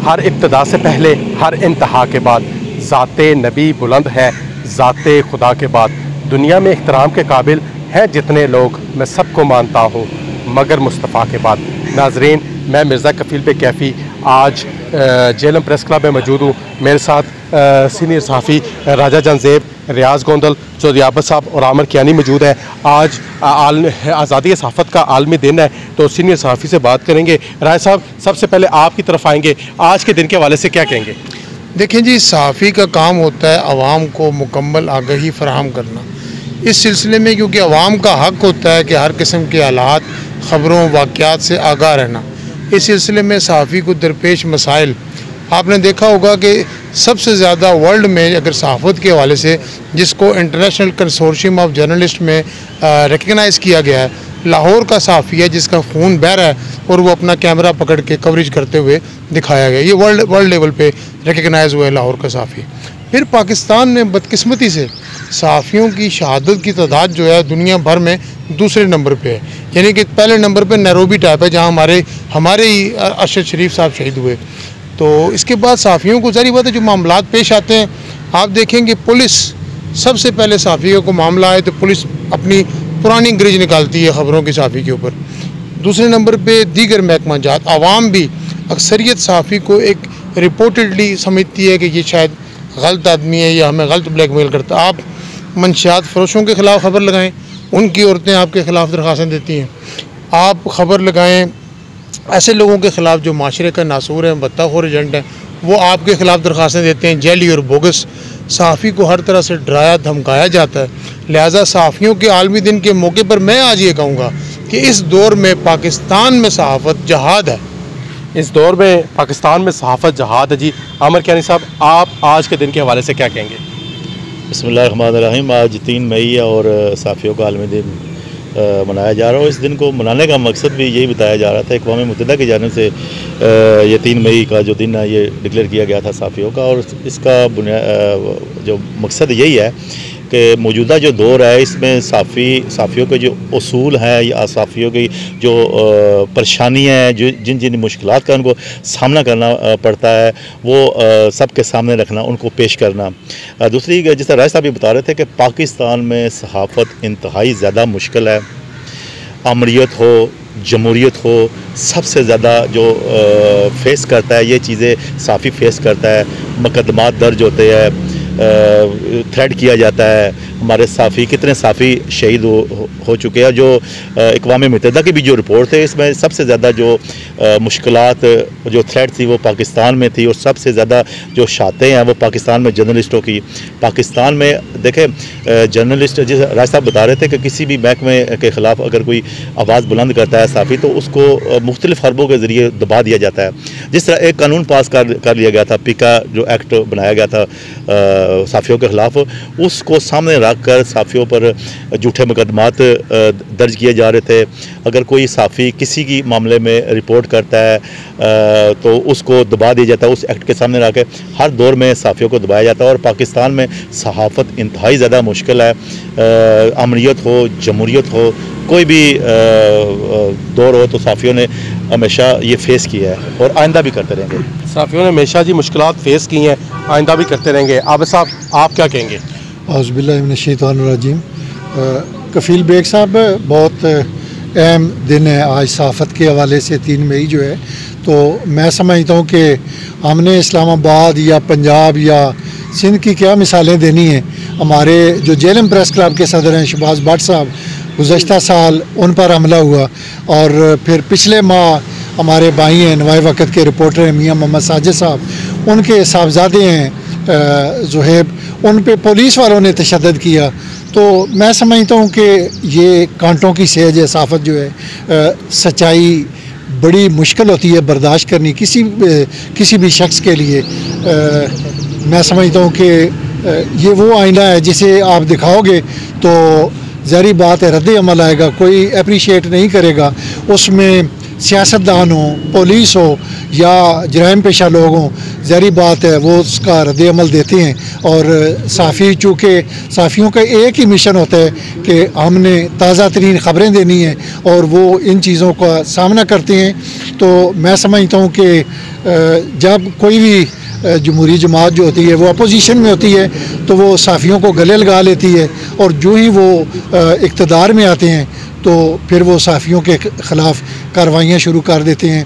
ہر ابتدا سے پہلے ہر انتہا کے بعد ذات نبی بلند ہے، ذات خدا کے بعد دنیا میں احترام کے قابل ہیں جتنے لوگ میں سب کو مانتا ہوں مگر مصطفیٰ کے بعد۔ ناظرین، میں مرزا کفیل بے کیفی آج جیلم پریس کلب میں موجود ہوں۔ میرے ساتھ سینئر صحافی راجہ جان زیب، ریاض گوندل، چودھری عابد صاحب اور عامر کیانی موجود ہیں۔ آج آزادی صحافت کا عالمی دن ہے تو سینئر صحافی سے بات کریں گے۔ راجہ صاحب، سب سے پہلے آپ کی طرف آئیں گے، آج کے دن کے حوالے سے کیا کہیں گے؟ دیکھیں جی، صحافی کا کام ہوتا ہے عوام کو مکمل آگاہی فراہم کرنا۔ اس سلسلے میں کیونکہ عوام کا حق ہوتا ہے کہ ہر قسم کے حالات، خبروں، واقعات سے آگاہ رہنا، اس سلسلے میں صحافی کو درپیش مسائل آپ نے دیکھا ہوگا کہ سب سے زیادہ ورلڈ میں اگر صحافت کے حوالے سے جس کو انٹرنیشنل کنسورشیم آف جرنلسٹ میں ریکگنائز کیا گیا ہے، لاہور کا صحافی ہے جس کا خون بہہ رہا ہے اور وہ اپنا کیمرہ پکڑ کے کوریج کرتے ہوئے دکھایا گیا۔ یہ ورلڈ لیول پہ ریکگنائز ہوا ہے لاہور کا صحافی۔ پھر پاکستان میں بدقسمتی سے صحافیوں کی شہادت کی تعداد جو ہے دنیا بھر میں دوسرے نمبر پہ ہے، یعنی کہ پہلے نمبر پہ نیروبی ٹائپ ہے جہاں ہمارے ہی ارشد شریف صاحب شہید ہوئے۔ تو اس کے بعد صحافیوں کو ظاہری بات ہے جو معاملات پیش آتے ہیں، آپ دیکھیں گے پولیس سب سے پہلے صحافیوں کو معاملہ آئے تو پولیس اپنی پرانی گرج نکالتی ہے خبروں کی صحافی کے اوپر۔ دوسرے نمبر پہ دیگر محکمہ جات، عوام بھی اکثریت صحافی کو ایک رپورٹڈلی سمجھتی ہے کہ یہ شاید غلط آدمی ہے یا ہمیں غلط بلیک میل کرتا۔ آپ منشیات فروشوں کے خلاف خبر لگائیں، ان کی عورتیں آپ کے خلاف درخواستیں دیتی ہیں۔ آپ خبر لگائیں ایسے لوگوں کے خلاف جو معاشرے کا ناسور ہیں، بدتاخور ایجنٹ ہیں، وہ آپ کے خلاف درخواستیں دیتے ہیں، جعلی اور بوگس۔ صحافی کو ہر طرح سے ڈرایا دھمکایا جاتا ہے۔ لہٰذا صحافیوں کے عالمی دن کے موقع پر میں آج یہ کہوں گا کہ اس دور میں پاکستان میں صحافت جہاد ہے۔ اس دور میں پاکستان میں صحافت جہاد ہے۔ جی عامر کیانی صاحب، آپ آج کے دن کے حوالے سے کیا کہیں گے؟ بسم اللہ الرحمن الرحیم۔ آج 3 مئی اور صحافیوں کا عالمی دن منایا جا رہا ہے۔ اس دن کو منانے کا مقصد بھی یہی بتایا جا رہا تھا، اقوام متحدہ کی جانب سے یہ 3 مئی کا جو دن ہے یہ ڈکلیئر کیا گیا تھا صحافیوں کا، اور اس کا جو مقصد یہی ہے کہ موجودہ جو دور ہے اس میں صحافیوں کے جو اصول ہیں یا صحافیوں کی جو پریشانیاں ہیں، جن مشکلات کا ان کو سامنا کرنا پڑتا ہے، وہ سب کے سامنے رکھنا، ان کو پیش کرنا۔ دوسری، جس طرح راج صاحب یہ بتا رہے تھے کہ پاکستان میں صحافت انتہائی زیادہ مشکل ہے۔ امریت ہو، جمہوریت ہو، سب سے زیادہ جو فیس کرتا ہے یہ چیزیں صحافی فیس کرتا ہے۔ مقدمات درج ہوتے ہیں، تھریٹ کیا جاتا ہے۔ ہمارے صحافی، کتنے صحافی شہید ہو چکے ہیں۔ جو اقوام متحدہ کی بھی جو رپورٹ ہے اس میں سب سے زیادہ جو مشکلات، جو تھریٹ تھی وہ پاکستان میں تھی، اور سب سے زیادہ جو شاطیں ہیں وہ پاکستان میں جرنلسٹوں کی۔ پاکستان میں دیکھیں جرنلسٹ، جس راج صاحب بتا رہے تھے کہ کسی بھی محکمے کے خلاف اگر کوئی آواز بلند کرتا ہے صحافی تو اس کو مختلف حربوں کے ذریعے دبا دیا جاتا ہے۔ جس طرح ایک قانون پاس کر لیا گیا تھا، پیکا جو ایکٹ بنایا گیا تھا صحافیوں کے خلاف، اس کو سامنے رکھ کر صحافیوں پر جھوٹے مقدمات درج کیے جا رہے تھے۔ اگر کوئی صحافی کسی کی معاملے میں رپورٹ کرتا ہے تو اس کو دبا دیا جاتا ہے، اس ایکٹ کے سامنے رکھ کے ہر دور میں صحافیوں کو دبایا جاتا ہے۔ اور پاکستان میں صحافت انتہائی زیادہ مشکل ہے۔ امریت ہو، جمہوریت ہو، کوئی بھی دور ہو تو صحافیوں نے ہمیشہ یہ فیس کیا ہے اور آئندہ بھی کرتے رہیں گے۔ صحافیوں نے ہمیشہ جی مشکلات فیس کی ہیں، آئندہ بھی کرتے رہیں گے۔ عابد صاحب، آپ کیا کہیں گے؟ اعوذ باللہ من الشیطان الرجیم۔ کفیل بیگ صاحب، بہت اہم دن ہے آج صحافت کے حوالے سے 3 مئی جو ہے، تو میں سمجھتا ہوں کہ ہم نے اسلام آباد یا پنجاب یا سندھ کی کیا مثالیں دینی ہیں۔ ہمارے جو جیلم پریس کلب کے صدر ہیں شہباز بٹ صاحب، گزشتہ سال ان پر حملہ ہوا، اور پھر پچھلے ماہ ہمارے بھائی ہیں نوائے وقت کے رپورٹر ہیں میاں محمد ساجد صاحب، ان کے صاحبزادے ہیں زہیب، ان پہ پولیس والوں نے تشدد کیا۔ تو میں سمجھتا ہوں کہ یہ کانٹوں کی سیج ہے صحافت جو ہے۔ سچائی بڑی مشکل ہوتی ہے برداشت کرنی کسی بھی شخص کے لیے۔ میں سمجھتا ہوں کہ یہ وہ آئینہ ہے جسے آپ دکھاؤ گے تو ظاہری بات ہے رد عمل آئے گا، کوئی اپریشیٹ نہیں کرے گا۔ اس میں سیاستدان ہوں، پولیس ہو یا جرائم پیشہ لوگ ہوں، ظاہری بات ہے وہ اس کا رد عمل دیتے ہیں، اور صحافی چونکہ صحافیوں کا ایک ہی مشن ہوتا ہے کہ ہم نے تازہ ترین خبریں دینی ہیں اور وہ ان چیزوں کا سامنا کرتے ہیں، تو میں سمجھتا ہوں کہ جب کوئی بھی جمہوری جماعت جو ہوتی ہے وہ اپوزیشن میں ہوتی ہے تو وہ صحافیوں کو گلے لگا لیتی ہے، اور جو ہی وہ اقتدار میں آتے ہیں تو پھر وہ صحافیوں کے خلاف کارروائیاں شروع کر دیتے ہیں۔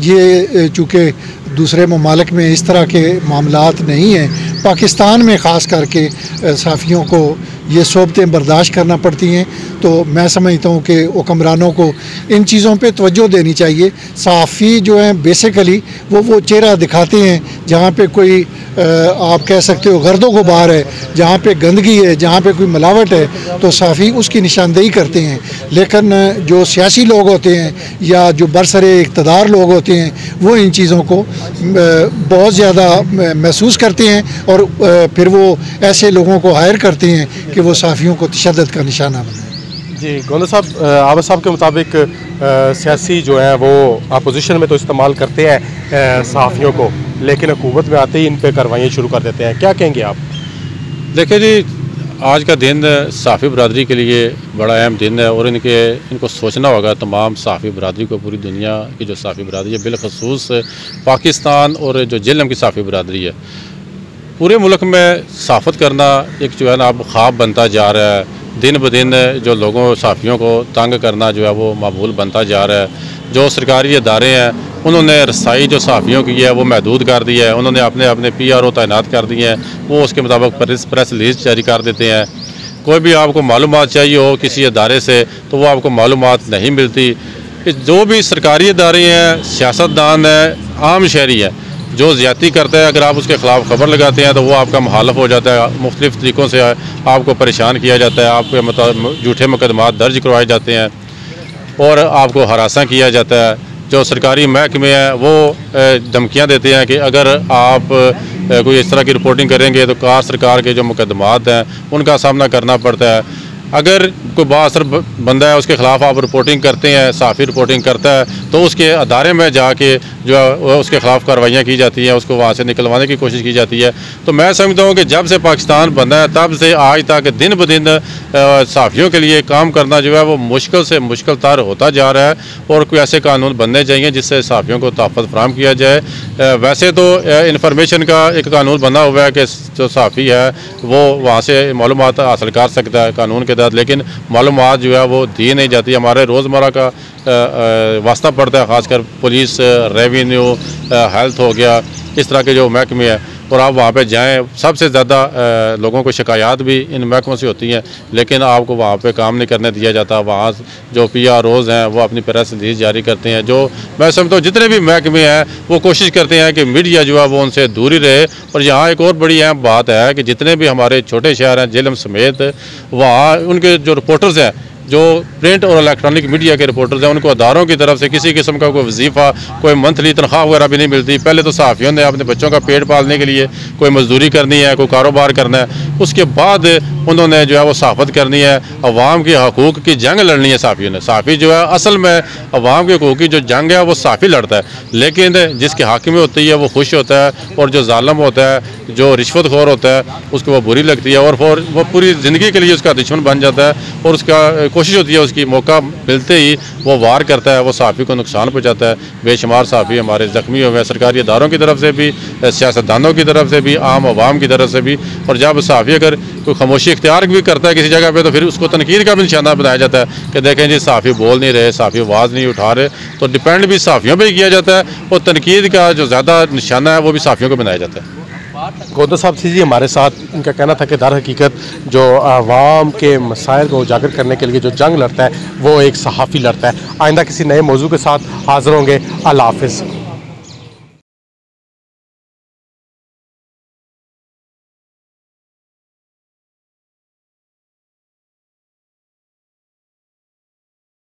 یہ چونکہ دوسرے ممالک میں اس طرح کے معاملات نہیں ہیں، پاکستان میں خاص کر کے صحافیوں کو یہ صحبتیں برداشت کرنا پڑتی ہیں، تو میں سمجھتا ہوں کہ حکمرانوں کو ان چیزوں پہ توجہ دینی چاہیے۔ صحافی جو ہیں بیسیکلی وہ چہرہ دکھاتے ہیں جہاں پہ کوئی آپ کہہ سکتے ہو گرد و غبار ہے، جہاں پہ گندگی ہے، جہاں پہ کوئی ملاوٹ ہے، تو صحافی اس کی نشاندہی کرتے ہیں۔ لیکن جو سیاسی لوگ ہوتے ہیں یا جو برسر اقتدار لوگ ہوتے ہیں وہ ان چیزوں کو بہت زیادہ محسوس کرتے ہیں، اور پھر وہ ایسے لوگوں کو ہائر کرتے ہیں کہ وہ صحافیوں کو تشدد کا نشانہ بنائیں۔ جی گوندہ صاحب، عابد صاحب کے مطابق سیاسی جو ہیں وہ اپوزیشن میں تو استعمال کرتے ہیں صحافیوں کو، لیکن حکومت میں آتے ہی ان پہ کارروائیاں شروع کر دیتے ہیں، کیا کہیں گے آپ؟ دیکھیں جی، آج کا دن صحافی برادری کے لیے بڑا اہم دن ہے، اور ان کو سوچنا ہوگا تمام صحافی برادری کو، پوری دنیا کی جو صحافی برادری ہے، بالخصوص پاکستان اور جو جیلم کی صحافی برادری ہے، پورے ملک میں صحافت کرنا ایک جو ہے نا اب خواب بنتا جا رہا ہے۔ دن بدن جو لوگوں صحافیوں کو تنگ کرنا جو ہے وہ معمول بنتا جا رہا ہے۔ جو سرکاری ادارے ہیں انہوں نے رسائی جو صحافیوں کی ہے وہ محدود کر دی ہے، انہوں نے اپنے PRO تعینات کر دی ہیں، وہ اس کے مطابق پریس ریلیز جاری کر دیتے ہیں۔ کوئی بھی آپ کو معلومات چاہیے ہو کسی ادارے سے تو وہ آپ کو معلومات نہیں ملتی۔ جو بھی سرکاری ادارے ہیں، سیاستدان ہیں، عام شہری ہیں، جو زیادتی کرتا ہے، اگر آپ اس کے خلاف خبر لگاتے ہیں تو وہ آپ کا مخالف ہو جاتا ہے، مختلف طریقوں سے آپ کو پریشان کیا جاتا ہے، آپ کے جھوٹے مقدمات درج کروائے جاتے ہیں اور آپ کو ہراساں کیا جاتا ہے۔ جو سرکاری محکمے ہیں وہ دھمکیاں دیتے ہیں کہ اگر آپ کوئی اس طرح کی رپورٹنگ کریں گے تو سرکار کے جو مقدمات ہیں ان کا سامنا کرنا پڑتا ہے۔ اگر کوئی بااثر بندہ ہے اس کے خلاف آپ رپورٹنگ کرتے ہیں، صحافی رپورٹنگ کرتا ہے تو اس کے ادارے میں جا کے جو اس کے خلاف کارروائیاں کی جاتی ہیں، اس کو وہاں سے نکلوانے کی کوشش کی جاتی ہے۔ تو میں سمجھتا ہوں کہ جب سے پاکستان بنا ہے تب سے آج تک دن بدن صحافیوں کے لیے کام کرنا جو ہے وہ مشکل سے مشکل تر ہوتا جا رہا ہے، اور کوئی ایسے قانون بننے چاہیے جس سے صحافیوں کو تحفظ فراہم کیا جائے۔ ویسے تو انفارمیشن کا ایک قانون بنا ہوا ہے کہ جو صحافی ہے وہ وہاں سے معلومات حاصل کر سکتا ہے قانون کے تحت، لیکن معلومات جو ہے وہ دی نہیں جاتی۔ ہمارے روزمرہ کا واسطہ پڑتا ہے، خاص کر پولیس، ریونیو، ہیلتھ ہو گیا، اس طرح کے جو محکمے ہیں، اور آپ وہاں پہ جائیں سب سے زیادہ لوگوں کو شکایات بھی ان محکموں سے ہوتی ہیں، لیکن آپ کو وہاں پہ کام نہیں کرنے دیا جاتا۔ وہاں جو PROs ہیں وہ اپنی پریس ریلیز جاری کرتے ہیں۔ جو میں سمجھتا ہوں جتنے بھی محکمے ہیں وہ کوشش کرتے ہیں کہ میڈیا جو ہے وہ ان سے دور ہی رہے۔ اور یہاں ایک اور بڑی اہم بات ہے کہ جتنے بھی ہمارے چھوٹے شہر ہیں جیلم سمیت، وہاں ان کے جو رپورٹرز ہیں، جو پرنٹ اور الیکٹرانک میڈیا کے رپورٹرز ہیں، ان کو اداروں کی طرف سے کسی قسم کا کوئی وظیفہ، کوئی منتھلی تنخواہ وغیرہ بھی نہیں ملتی۔ پہلے تو صحافیوں نے اپنے بچوں کا پیٹ پالنے کے لیے کوئی مزدوری کرنی ہے، کوئی کاروبار کرنا ہے، اس کے بعد انہوں نے جو ہے وہ صحافت کرنی ہے، عوام کے حقوق کی جنگ لڑنی ہے صحافیوں نے۔ صحافی جو ہے اصل میں عوام کے حقوق کی جو جنگ ہے وہ صحافی لڑتا ہے، لیکن جس کے حق میں ہوتی ہے وہ خوش ہوتا ہے، اور جو ظالم ہوتا ہے، جو رشوت خور ہوتا ہے، اس کو وہ بری لگتی ہے، اور وہ پوری زندگی کے لیے اس کا دشمن بن جاتا ہے، اور اس کا کوشش ہوتی ہے اس کی موقع ملتے ہی وہ وار کرتا ہے، وہ صحافی کو نقصان پہنچاتا ہے۔ بے شمار صحافی ہمارے زخمی ہوئے ہیں، سرکاری اداروں کی طرف سے بھی، سیاستدانوں کی طرف سے بھی، عام عوام کی طرف سے بھی۔ اور جب صحافی اگر کوئی خاموشی اختیار بھی کرتا ہے کسی جگہ پہ تو پھر اس کو تنقید کا بھی نشانہ بنایا جاتا ہے کہ دیکھیں جی صحافی بول نہیں رہے، صحافی آواز نہیں اٹھا رہے، تو ڈپینڈ بھی صحافیوں پہ ہی کیا جاتا ہے، اور تنقید کا جو زیادہ نشانہ ہے وہ بھی صحافیوں کو بنایا جاتا ہے۔ گوندہ صاحب جی ہمارے ساتھ ان کا کہنا تھا کہ در حقیقت جو عوام کے مسائل کو اجاگر کرنے کے لیے جو جنگ لڑتا ہے وہ ایک صحافی لڑتا ہے۔ آئندہ کسی نئے موضوع کے ساتھ حاضر ہوں گے۔ اللہ حافظ۔